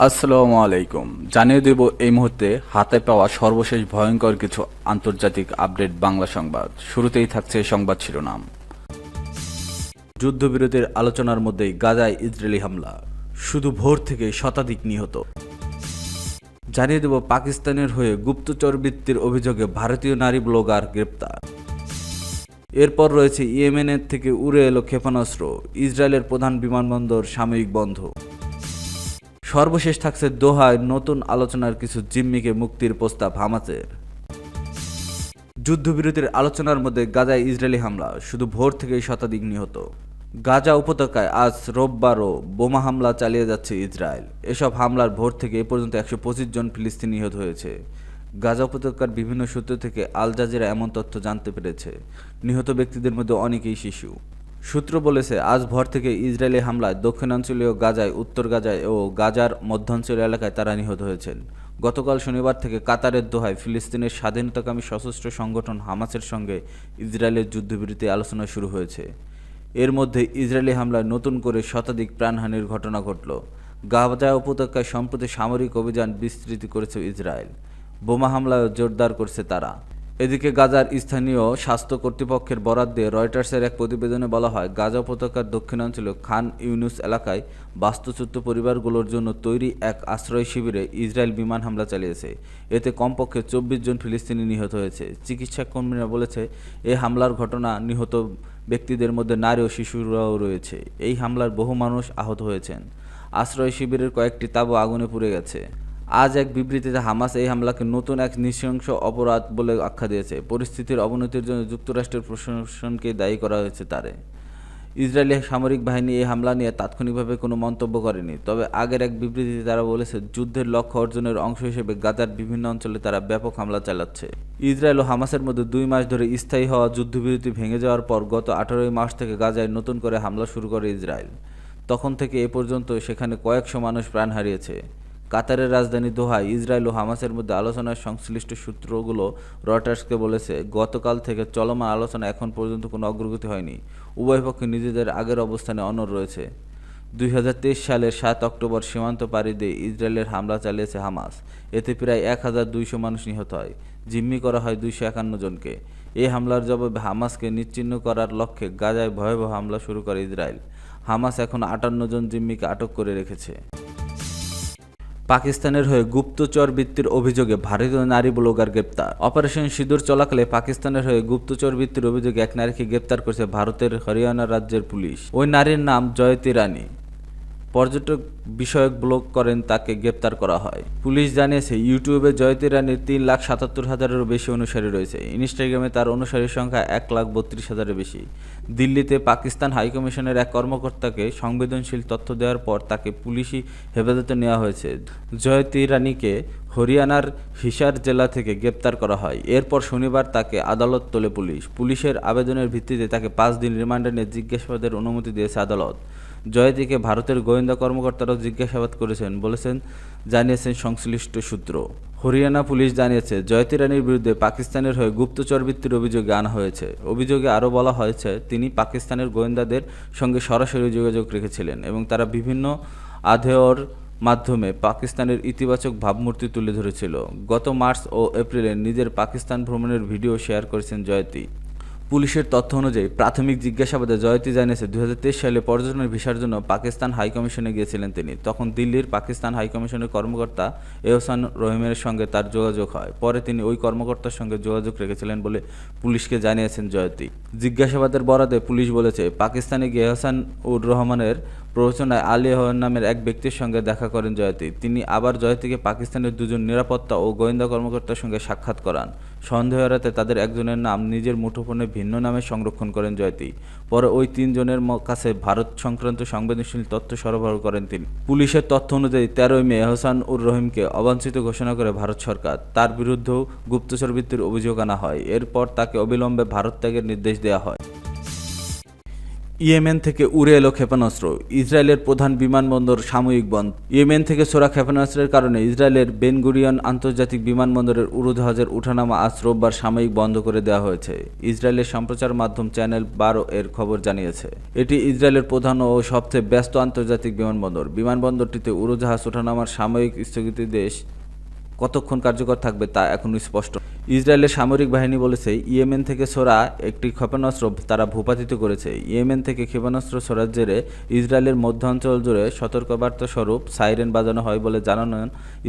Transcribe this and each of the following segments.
আসসালামু আলাইকুম। জানিয়ে দেব এই মুহূর্তে হাতে পাওয়া সর্বশেষ ভয়ঙ্কর কিছু আন্তর্জাতিক আপডেট বাংলা সংবাদ। শুরুতেই থাকছে সংবাদ শিরোনাম। যুদ্ধবিরতির আলোচনার মধ্যেই গাজায় ইসরায়েলি হামলা, শুধু ভোর থেকে শতাধিক নিহত। জানিয়ে দেব পাকিস্তানের হয়ে গুপ্তচরবৃত্তির অভিযোগে ভারতীয় নারী ব্লগার গ্রেপ্তার। এরপর রয়েছে ইয়েমেনের থেকে উড়ে এলো ক্ষেপণাস্ত্র, ইসরায়েলের প্রধান বিমানবন্দর সাময়িক বন্ধ। সর্বশেষ থাকছে দোহায় নতুন আলোচনার কিছু জিম্মিকে মুক্তির প্রস্তাব হামাসের। যুদ্ধবিরতির আলোচনার মধ্যে গাজায় ইসরায়েলি হামলা, শুধু ভোর থেকেই শতাধিক নিহত। গাজা উপত্যকায় আজ রোববারও বোমা হামলা চালিয়ে যাচ্ছে ইসরায়েল। এসব হামলার ভোর থেকে এ পর্যন্ত 125 জন ফিলিস্তিনি নিহত হয়েছে। গাজা উপত্যকার বিভিন্ন সূত্র থেকে আল জাজিরা এমন তথ্য জানতে পেরেছে। নিহত ব্যক্তিদের মধ্যে অনেকেই শিশু। সূত্র বলেছে, আজ ভোর থেকে ইসরায়েলি হামলায় দক্ষিণাঞ্চলীয় গাজায়, উত্তর গাজায় ও গাজার মধ্যাঞ্চলীয় এলাকায় তারা নিহত হয়েছেন। গতকাল শনিবার থেকে কাতারের দোহায় ফিলিস্তিনের স্বাধীনতাকামী সশস্ত্র সংগঠন হামাসের সঙ্গে ইসরায়েলের যুদ্ধবিরতি আলোচনা শুরু হয়েছে। এর মধ্যে ইসরায়েলি হামলায় নতুন করে শতাধিক প্রাণহানির ঘটনা ঘটল। গাজা উপত্যকায় সম্প্রতি সামরিক অভিযান বিস্তৃত করেছে ইসরায়েল। বোমা হামলায় জোরদার করছে তারা। এদিকে গাজার স্থানীয় স্বাস্থ্য কর্তৃপক্ষের বরাত দিয়ে রয়টার্সের এক প্রতিবেদনে বলা হয়, গাজা উপত্যকার দক্ষিণাঞ্চলীয় খান ইউনুস এলাকায় বাস্তুচ্যুত পরিবারগুলোর জন্য তৈরি এক আশ্রয় শিবিরে ইসরায়েল বিমান হামলা চালিয়েছে। এতে কমপক্ষে 24 জন ফিলিস্তিনি নিহত হয়েছে। চিকিৎসা কর্মীরা বলেছে, এই হামলার ঘটনা নিহত ব্যক্তিদের মধ্যে নারী ও শিশুরাও রয়েছে। এই হামলার বহু মানুষ আহত হয়েছেন। আশ্রয় শিবিরের কয়েকটি তাঁবু আগুনে পুড়ে গেছে। আজ এক বিবৃতিতে হামাস এই হামলাকে নতুন এক নৃশংস অপরাধ বলে আখ্যা দিয়েছে। পরিস্থিতির অবনতির জন্য যুক্তরাষ্ট্রের প্রশাসনকে দায়ী করা হয়েছে তারে। ইসরায়েলি সামরিক বাহিনী এই হামলা নিয়ে তাৎক্ষণিকভাবে কোনো মন্তব্য করেনি। তবে আগের এক বিবৃতিতে তারা বলেছে, যুদ্ধের লক্ষ্য অর্জনের অংশ হিসেবে গাজার বিভিন্ন অঞ্চলে তারা ব্যাপক হামলা চালাচ্ছে। ইসরায়েল ও হামাসের মধ্যে 2 মাস ধরে স্থায়ী হওয়া যুদ্ধবিরতি ভেঙে যাওয়ার পর গত 18 মার্চ থেকে গাজায় নতুন করে হামলা শুরু করে ইসরায়েল। তখন থেকে এ পর্যন্ত সেখানে কয়েকশো মানুষ প্রাণ হারিয়েছে। কাতারের রাজধানী দোহায় ইসরায়েল ও হামাসের মধ্যে আলোচনার সংশ্লিষ্ট সূত্রগুলো রয়টার্সকে বলেছে, গতকাল থেকে চলমান আলোচনা এখন পর্যন্ত কোনো অগ্রগতি হয়নি। উভয় পক্ষ নিজেদের আগের অবস্থানে অনড় রয়েছে। 2023 সালের 7 অক্টোবর সীমান্ত পাড়ি দিয়ে ইসরায়েলের হামলা চালিয়েছে হামাস। এতে প্রায় 1200 মানুষ নিহত হয়। জিম্মি করা হয় 251 জনকে। এই হামলার জবাবে হামাসকে নিশ্চিহ্ন করার লক্ষ্যে গাজায় ভয়াবহ হামলা শুরু করে ইসরায়েল। হামাস এখন 58 জন জিম্মিকে আটক করে রেখেছে। পাকিস্তানের হয়ে গুপ্তচরবৃত্তির অভিযোগে ভারতীয় নারী ব্লগার গ্রেপ্তার। অপারেশন সিঁদুর চলাকালে পাকিস্তানের হয়ে গুপ্তচরবৃত্তির অভিযোগে এক নারীকে গ্রেপ্তার করেছে ভারতের হরিয়ানা রাজ্যের পুলিশ। ওই নারীর নাম জয়তী রানী। পর্যটক বিষয়ক ব্লগ করেন তাকে গ্রেপ্তার করা হয়। পুলিশ জানিয়েছে, ইউটিউবে জয়তী রানীর 3,77,000-এরও বেশি অনুসারী রয়েছে। ইনস্টাগ্রামে তার অনুসারীর সংখ্যা 1,32,000-এর বেশি। দিল্লিতে পাকিস্তান হাইকমিশনের এক কর্মকর্তাকে সংবেদনশীল তথ্য দেওয়ার পর তাকে পুলিশি হেফাজতে নেওয়া হয়েছে। জয়তী রানীকে হরিয়ানার হিসার জেলা থেকে গ্রেপ্তার করা হয়। এরপর শনিবার তাকে আদালত তোলে পুলিশ। পুলিশের আবেদনের ভিত্তিতে তাকে 5 দিন রিমান্ডে নিয়ে জিজ্ঞাসাবাদের অনুমতি দিয়েছে আদালত। জয়তীকে ভারতের গোয়েন্দা কর্মকর্তারাও জিজ্ঞাসাবাদ করেছেন জানিয়েছেন সংশ্লিষ্ট সূত্র। হরিয়ানা পুলিশ জানিয়েছে, জয়তী রানীর বিরুদ্ধে পাকিস্তানের হয়ে গুপ্তচরবৃত্তির অভিযোগে আনা হয়েছে। অভিযোগে আরও বলা হয়েছে, তিনি পাকিস্তানের গোয়েন্দাদের সঙ্গে সরাসরি যোগাযোগ রেখেছিলেন এবং তারা বিভিন্ন আধেয়র মাধ্যমে পাকিস্তানের ইতিবাচক ভাবমূর্তি তুলে ধরেছিল। গত মার্চ ও এপ্রিলে নিজের পাকিস্তান ভ্রমণের ভিডিও শেয়ার করেছেন জয়তী। পুলিশের তথ্য অনুযায়ী প্রাথমিক জিজ্ঞাসাবাদে জয়তী জানিয়েছে, 2023 সালে পর্যটনের ভিসার জন্য পাকিস্তান হাইকমিশনে গিয়েছিলেন তিনি। তখন দিল্লির পাকিস্তান হাইকমিশনের কর্মকর্তা এহসান রহিমের সঙ্গে তার যোগাযোগ হয়। পরে তিনি ওই কর্মকর্তার সঙ্গে যোগাযোগ রেখেছিলেন বলে পুলিশকে জানিয়েছেন জয়তী। জিজ্ঞাসাবাদের বরাতে পুলিশ বলেছে, পাকিস্তানে গিয়ে এহসান উর রহমানের প্ররোচনায় আলী নামের এক ব্যক্তির সঙ্গে দেখা করেন জয়তী। তিনি আবার জয়তীকে পাকিস্তানের 2 জন নিরাপত্তা ও গোয়েন্দা কর্মকর্তার সঙ্গে সাক্ষাৎ করান। সন্দেহ এড়াতে তাদের একজনের নাম নিজের মুঠোফোনে ভিন্ন নামে সংরক্ষণ করেন জয়তী। পরে ওই 3 জনের কাছে ভারত সংক্রান্ত সংবেদনশীল তথ্য সরবরাহ করেন তিনি। পুলিশের তথ্য অনুযায়ী 13 মে এহসান উর রহিমকে অবাঞ্ছিত ঘোষণা করে ভারত সরকার। তার বিরুদ্ধেও গুপ্তচরবৃত্তির অভিযোগ আনা হয়। এরপর তাকে অবিলম্বে ভারত ত্যাগের নির্দেশ দেওয়া হয়। ইয়েমেন থেকে উড়ে এলো ক্ষেপণাস্ত্র, ইসরায়েলের প্রধান বিমানবন্দর সাময়িক বন্ধ। ইয়েমেন থেকে ছোড়া ক্ষেপণাস্ত্রের কারণে ইসরায়েলের বেন গুরিয়ন আন্তর্জাতিক বিমানবন্দরের উড়োজাহাজের ওঠানামা আজ রোববার সাময়িক বন্ধ করে দেওয়া হয়েছে। ইসরায়েলের সম্প্রচার মাধ্যম চ্যানেল 12 এর খবর জানিয়েছে। এটি ইসরায়েলের প্রধান ও সবচেয়ে ব্যস্ত আন্তর্জাতিক বিমানবন্দর। বিমানবন্দরটিতে উড়োজাহাজ ওঠানামার সাময়িক স্থগিতাদেশ কতক্ষণ কার্যকর থাকবে তা এখনও স্পষ্ট। ইসরায়েলের সামরিক বাহিনী বলেছে, ইয়েমেন থেকে ছোড়া একটি ক্ষেপণাস্ত্র তারা ভূপাতিত করেছে। ইয়েমেন থেকে ক্ষেপণাস্ত্র ছোড়ার জেরে ইসরায়েলের মধ্যাঞ্চল জুড়ে সতর্কবার্তা স্বরূপ সাইরেন বাজানো হয় বলে জানান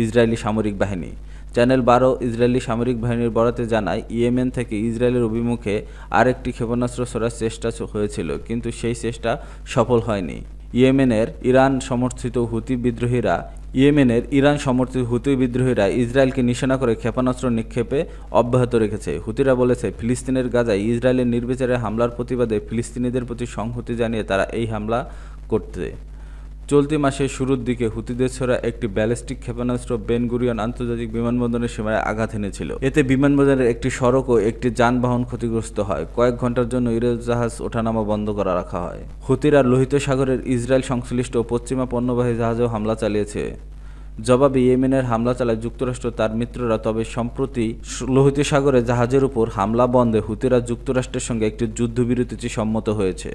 ইসরায়েলি সামরিক বাহিনী। চ্যানেল 12 ইসরায়েলি সামরিক বাহিনীর বরাতে জানায়, ইয়েমেন থেকে ইসরায়েলের অভিমুখে আরেকটি ক্ষেপণাস্ত্র ছোড়ার চেষ্টা হয়েছিল, কিন্তু সেই চেষ্টা সফল হয়নি। ইয়েমেনের ইরান সমর্থিত হুতি বিদ্রোহীরা ইসরায়েলকে নিশানা করে ক্ষেপণাস্ত্র নিক্ষেপে অব্যাহত রেখেছে। হুতিরা বলেছে, ফিলিস্তিনের গাজায় ইসরায়েলের নির্বিচারে হামলার প্রতিবাদে ফিলিস্তিনিদের প্রতি সংহতি জানিয়ে তারা এই হামলা করতে। চলতি মাসের শুরুর দিকে হুতিদের ছোড়া একটি ব্যালিস্টিক ক্ষেপণাস্ত্র বেন গুরিয়ন আন্তর্জাতিক বিমানবন্দরের সীমায় আঘাত এনেছিল। এতে বিমানবন্দরের একটি সড়ক ও একটি যানবাহন ক্ষতিগ্রস্ত হয়। কয়েক ঘন্টার জন্য উড়োজাহাজ ওঠানামা বন্ধ করা রাখা হয়। হুতিরা লোহিত সাগরের ইসরায়েল সংশ্লিষ্ট পশ্চিমা পণ্যবাহী জাহাজেও হামলা চালিয়েছে। জবাবে ইয়েমেনের হামলা চালায় যুক্তরাষ্ট্র তার মিত্ররা। তবে সম্প্রতি লোহিত সাগরে জাহাজের উপর হামলা বন্ধে হুতিরা যুক্তরাষ্ট্রের সঙ্গে একটি যুদ্ধবিরতিতে সম্মত হয়েছে।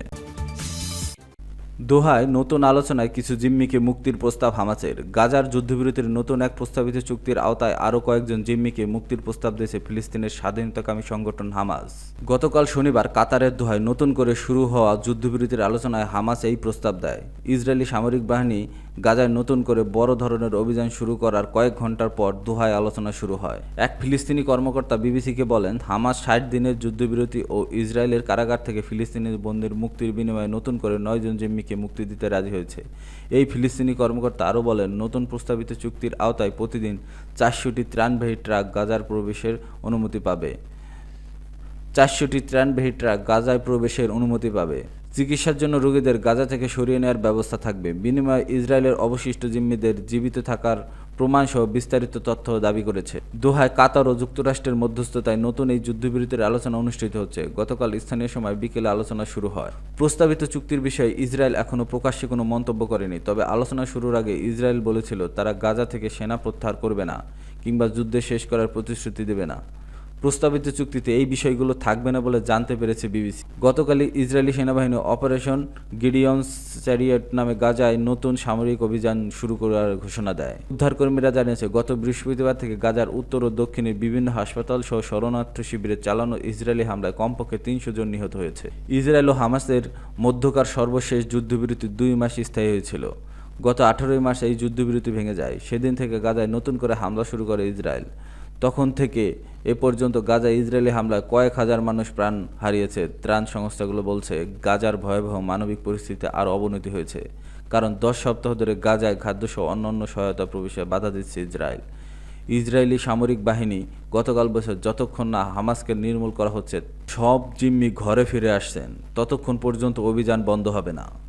দোহায় নতুন আলোচনায় কিছু জিম্মিকে মুক্তির প্রস্তাব হামাসের। গাজার যুদ্ধবিরতির নতুন এক প্রস্তাবিত চুক্তির আওতায় আরও কয়েকজন জিম্মিকে মুক্তির প্রস্তাব দিয়েছে ফিলিস্তিনের স্বাধীনতাকামী সংগঠন হামাস। গতকাল শনিবার কাতারের দোহায় নতুন করে শুরু হওয়া যুদ্ধবিরতির আলোচনায় হামাস এই প্রস্তাব দেয়। ইসরায়েলি সামরিক বাহিনী গাজায় নতুন করে বড় ধরনের অভিযান শুরু করার কয়েক ঘন্টার পর দোহায় আলোচনা শুরু হয়। এক ফিলিস্তিনি কর্মকর্তা বিবিসিকে বলেন, হামাস 60 দিনের যুদ্ধবিরতি ও ইসরায়েলের কারাগার থেকে ফিলিস্তিনি বন্দীর মুক্তির বিনিময়ে নতুন করে 9 জন জিম্মিকে মুক্তি দিতে রাজি হয়েছে। এই ফিলিস্তিনি কর্মকর্তা আরও বলেন, নতুন প্রস্তাবিত চুক্তির আওতায় প্রতিদিন 400টি ত্রাণবাহী ট্রাক গাজার প্রবেশের অনুমতি পাবে। 400টি ত্রাণবাহী ট্রাক গাজায় প্রবেশের অনুমতি পাবে। চিকিৎসার জন্য রোগীদের গাজা থেকে সরিয়ে নেওয়ার ব্যবস্থা থাকবে। বিনিময়ে ইসরায়েলের অবশিষ্ট জিম্মিদের জীবিত থাকার প্রমাণসহ বিস্তারিত তথ্য দাবি করেছে। দোহায় কাতার ও যুক্তরাষ্ট্রের মধ্যস্থতায় নতুন এই যুদ্ধবিরতির আলোচনা অনুষ্ঠিত হচ্ছে। গতকাল স্থানীয় সময় বিকেলে আলোচনা শুরু হয়। প্রস্তাবিত চুক্তির বিষয়ে ইসরায়েল এখনও প্রকাশ্যে কোনো মন্তব্য করেনি। তবে আলোচনা শুরুর আগে ইসরায়েল বলেছিল, তারা গাজা থেকে সেনা প্রত্যাহার করবে না কিংবা যুদ্ধ শেষ করার প্রতিশ্রুতি দেবে না। প্রস্তাবিত চুক্তিতে এই বিষয়গুলো থাকবে না বলে জানতে পেরেছে বিবিসি। গতকালই ইসরায়েলি সেনাবাহিনী অপারেশন গিডিয়নস চ্যারিয়ট নামে গাজায় নতুন সামরিক অভিযান শুরু করার ঘোষণা দেয়। উদ্ধারকর্মীরা জানিয়েছে, গত বৃহস্পতিবার থেকে গাজার উত্তর ও দক্ষিণের বিভিন্ন হাসপাতাল সহ শরণার্থী শিবিরে চালানো ইসরায়েলি হামলায় কমপক্ষে 300 জন নিহত হয়েছে। ইসরায়েল ও হামাসের মধ্যকার সর্বশেষ যুদ্ধবিরতি 2 মাস স্থায়ী হয়েছিল। গত 18 মার্চ এই যুদ্ধবিরতি ভেঙে যায়। সেদিন থেকে গাজায় নতুন করে হামলা শুরু করে ইসরায়েল। তখন থেকে এ পর্যন্ত গাজায় ইসরায়েলি হামলায় কয়েক হাজার মানুষ প্রাণ হারিয়েছে। ত্রাণ সংস্থাগুলো বলছে, গাজার ভয়াবহ মানবিক পরিস্থিতিতে আরও অবনতি হয়েছে, কারণ 10 সপ্তাহ ধরে গাজায় খাদ্যসহ অন্যান্য সহায়তা প্রবেশে বাধা দিচ্ছে ইসরায়েল। ইসরায়েলি সামরিক বাহিনী গতকাল বছর যতক্ষণ না হামাসকে নির্মূল করা হচ্ছে, সব জিম্মি ঘরে ফিরে আসছেন, ততক্ষণ পর্যন্ত অভিযান বন্ধ হবে না।